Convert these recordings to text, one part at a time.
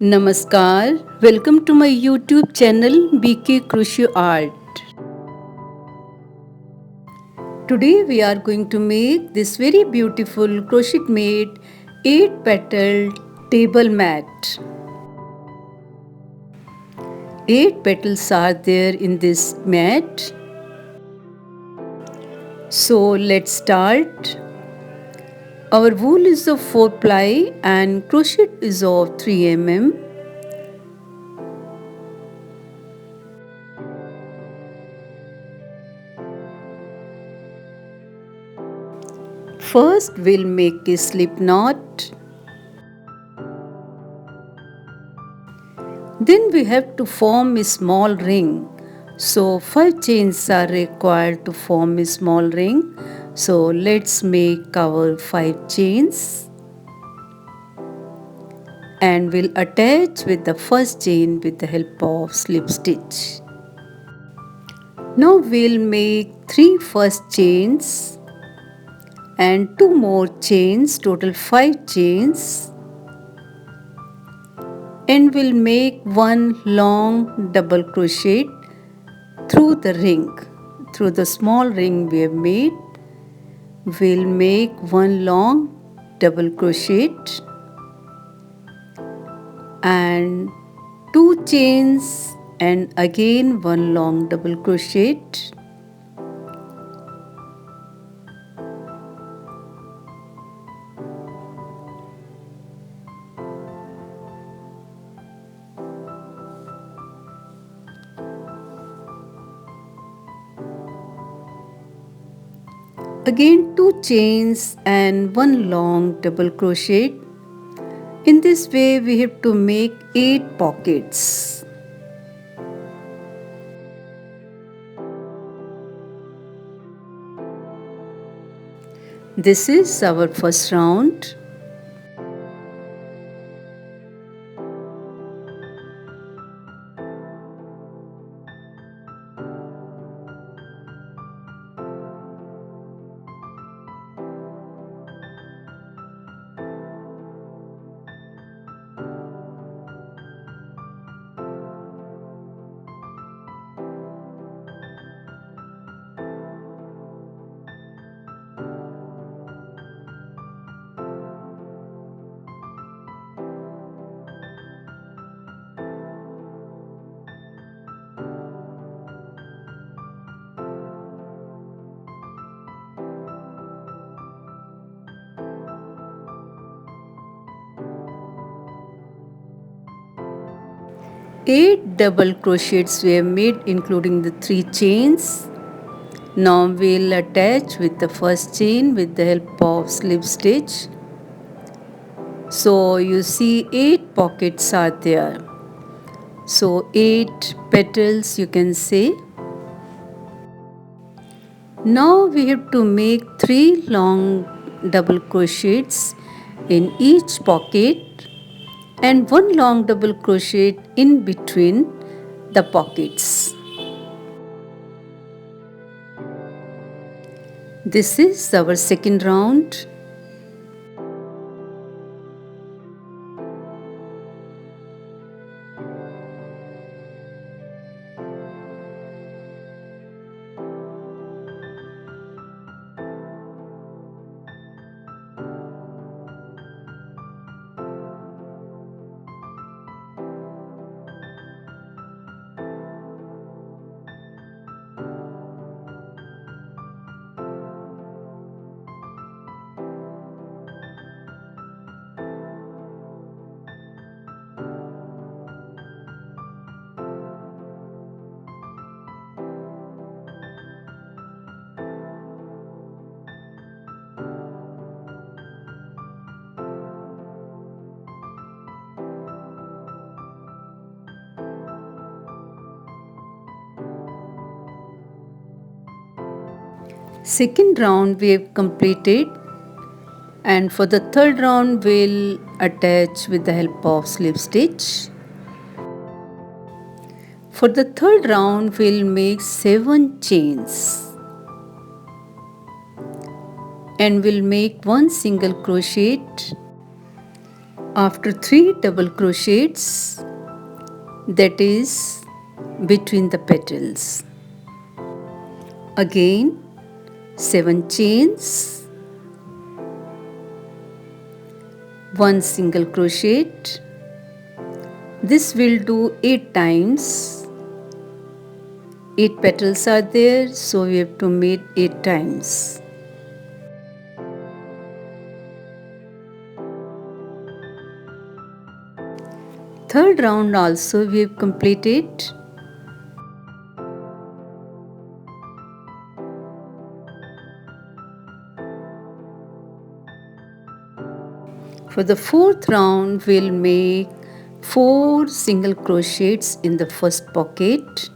Namaskar, welcome to my YouTube channel BK Crochet Art. Today we are going to make this very beautiful crochet made 8 petal table mat. 8 petals are there in this mat. So let's start. Our wool is of 4 ply and crochet is of 3 mm. First we'll make a slip knot. Then we have to form a small ring. So 5 chains are required to form a small ring. So let's make our 5 chains. And we'll attach with the first chain with the help of slip stitch. Now we'll make 3 first chains and 2 more chains, total 5 chains. And we'll make one long double crochet through the ring. Through the small ring we have made, we'll make one long double crochet and 2 chains and again one long double crochet. Again 2 chains and one long double crochet. In this way we have to make 8 pockets. This is our first round. Eight double crochets we have made including the 3 chains. Now we'll attach with the first chain with the help of slip stitch. So you see 8 pockets are there. So 8 petals you can say. Now we have to make 3 long double crochets in each pocket and one long double crochet in between the pockets. This is our second round. Second round we have completed, and for the third round we'll attach with the help of slip stitch. For the third round we'll make 7 chains and we'll make one single crochet After 3 double crochets, that is between the petals, again 7 chains, 1 single crochet. This will do 8 times. 8 petals are there, so we have to make 8 times. Third round also we have completed. For the fourth round, we'll make 4 single crochets in the first pocket.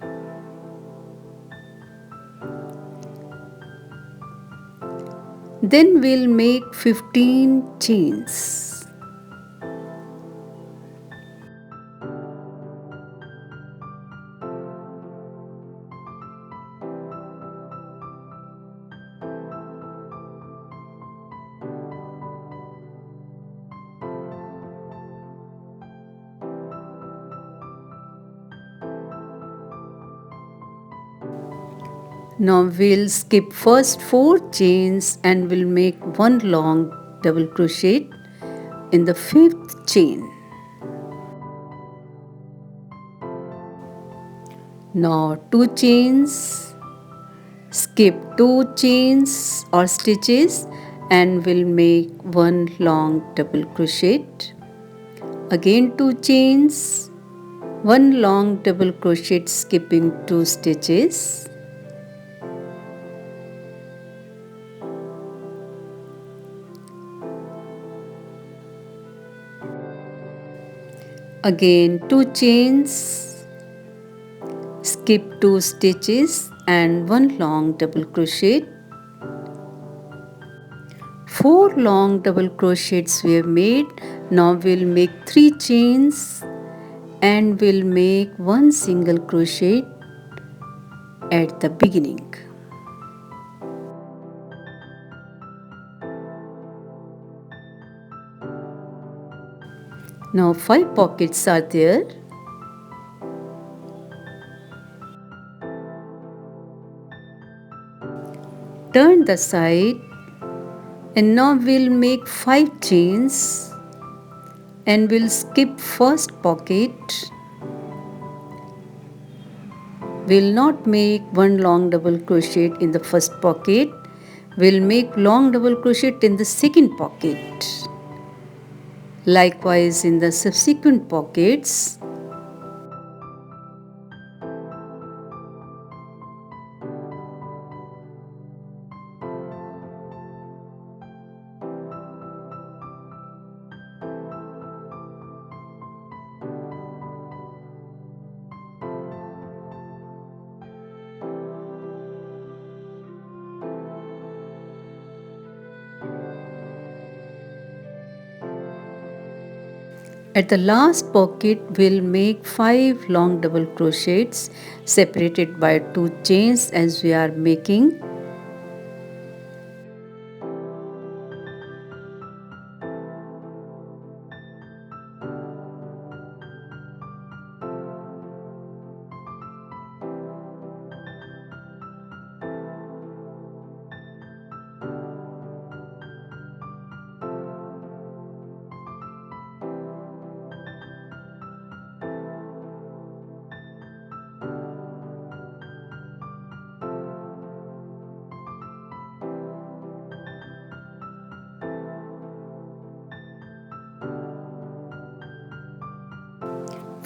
Then we'll make 15 chains. Now we'll skip first 4 chains and we'll make 1 long double crochet in the 5th chain. Now 2 chains, skip 2 chains or stitches and we'll make 1 long double crochet. Again 2 chains, 1 long double crochet skipping 2 stitches. Again 2 chains, skip 2 stitches and 1 long double crochet. 4 long double crochets we have made. Now we'll make 3 chains and we'll make 1 single crochet at the beginning. Now 5 pockets are there. Turn the side and now we'll make 5 chains and we'll skip first pocket. We'll not make 1 long double crochet in the first pocket. We'll make long double crochet in the second pocket. Likewise in the subsequent pockets. At the last pocket, we'll make 5 long double crochets separated by 2 chains as we are making.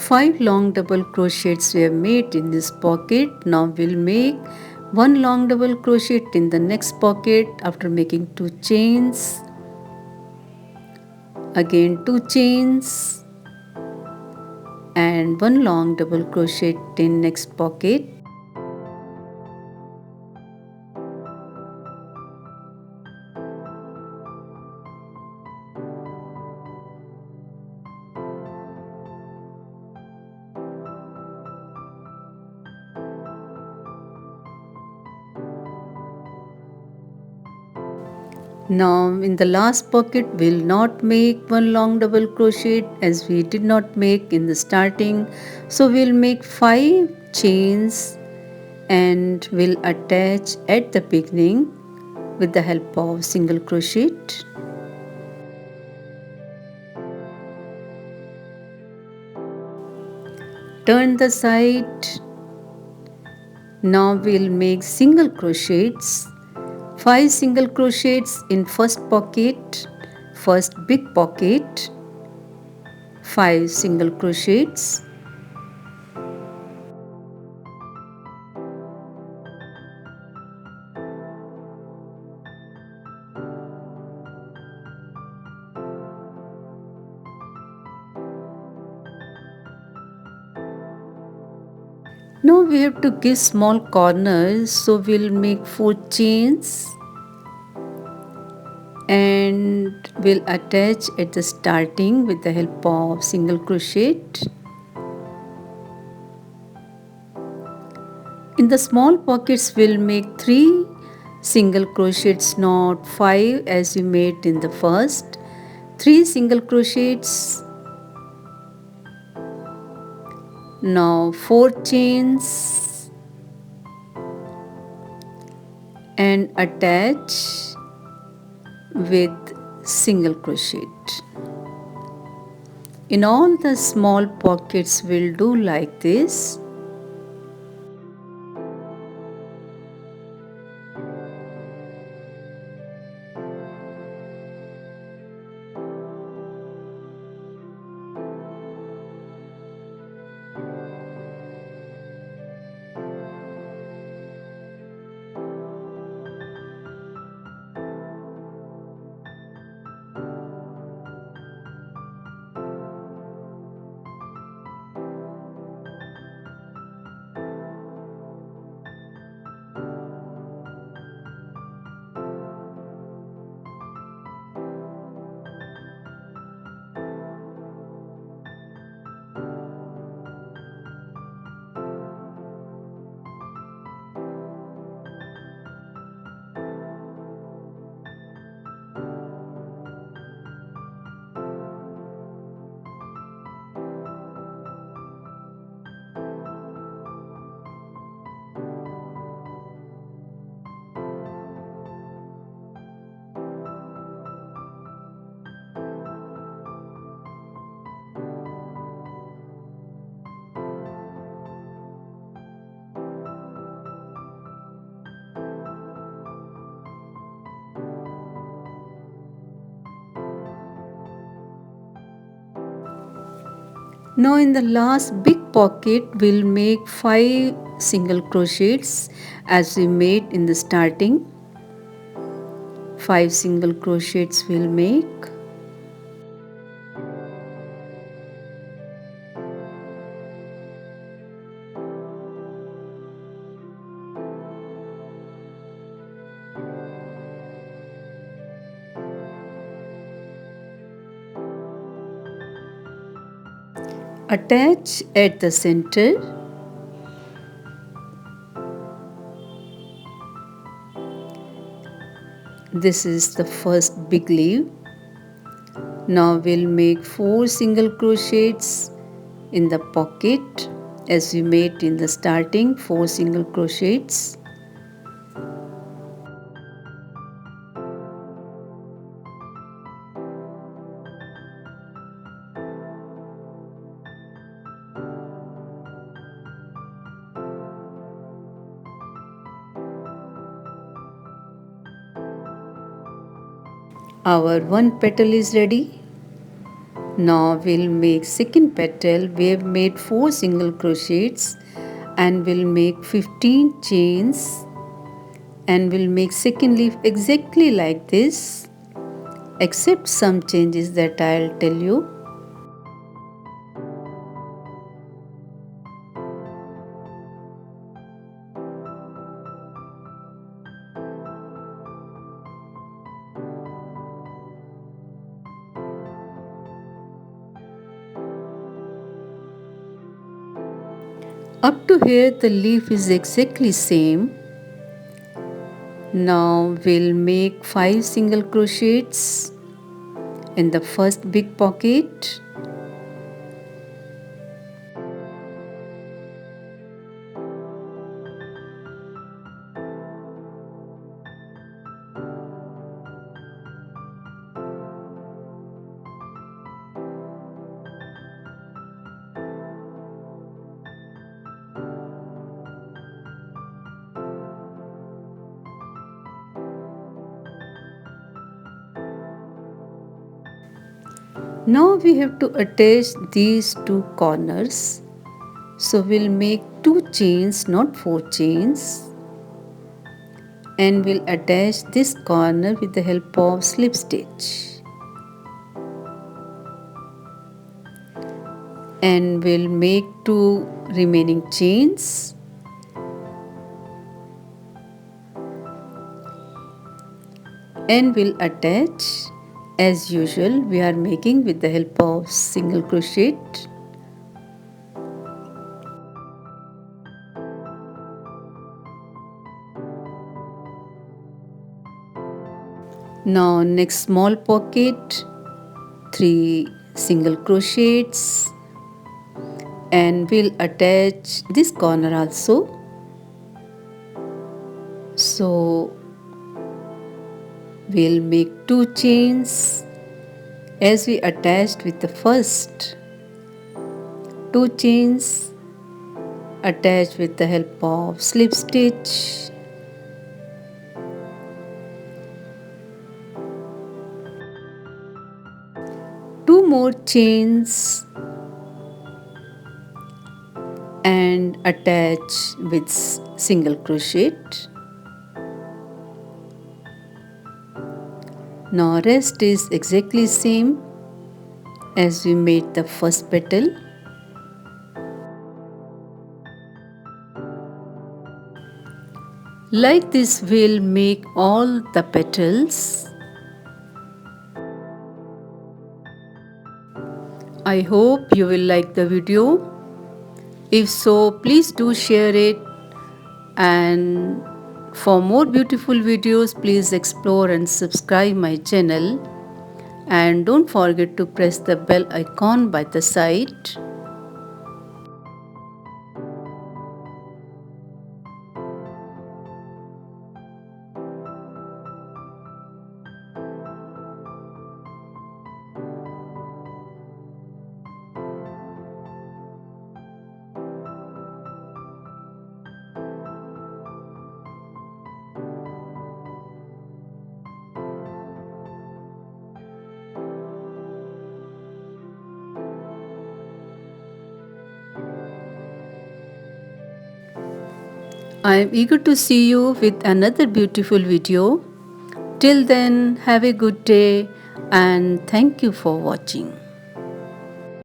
Five long double crochets we have made in this pocket. Now we'll make 1 long double crochet in the next pocket after making 2 chains. Again 2 chains and 1 long double crochet in next pocket. Now in the last pocket we'll not make one long double crochet as we did not make in the starting. So we'll make 5 chains and we'll attach at the beginning with the help of single crochet. Turn the side. Now we'll make single crochets, 5 single crochets in first pocket, first big pocket, 5 single crochets. Now we have to give small corners, so we'll make 4 chains and we'll attach at the starting with the help of single crochet. In the small pockets we'll make 3 single crochets, not 5 as we made in the first. 3 single crochets. Now 4 chains and attach with single crochet. In all the small pockets we'll do like this. Now in the last big pocket we'll make 5 single crochets as we made in the starting. 5 single crochets we'll make. Attach at the center. This is the first big leaf. Now we'll make 4 single crochets in the pocket as we made in the starting, 4 single crochets. Our one petal is ready. Now we'll make second petal. We have made 4 single crochets and we'll make 15 chains and we'll make second leaf exactly like this, except some changes that I'll tell you. Up to here the leaf is exactly same. Now we'll make 5 single crochets in the first big pocket. Now we have to attach these two corners. So we'll make 2 chains, not 4 chains. And we'll attach this corner with the help of slip stitch. And we'll make 2 remaining chains. And we'll attach. As usual, we are making with the help of single crochet. Now next small pocket, 3 single crochets, and we'll attach this corner also. So we'll make 2 chains as we attached with the first. 2 chains attached with the help of slip stitch. Two more chains and attach with single crochet. Now rest is exactly same as we made the first petal. Like this we'll make all the petals. I hope you will like the video. If so, please do share it, and for more beautiful videos please explore and subscribe my channel, and don't forget to press the bell icon by the side. I am eager to see you with another beautiful video. Till then, have a good day and thank you for watching.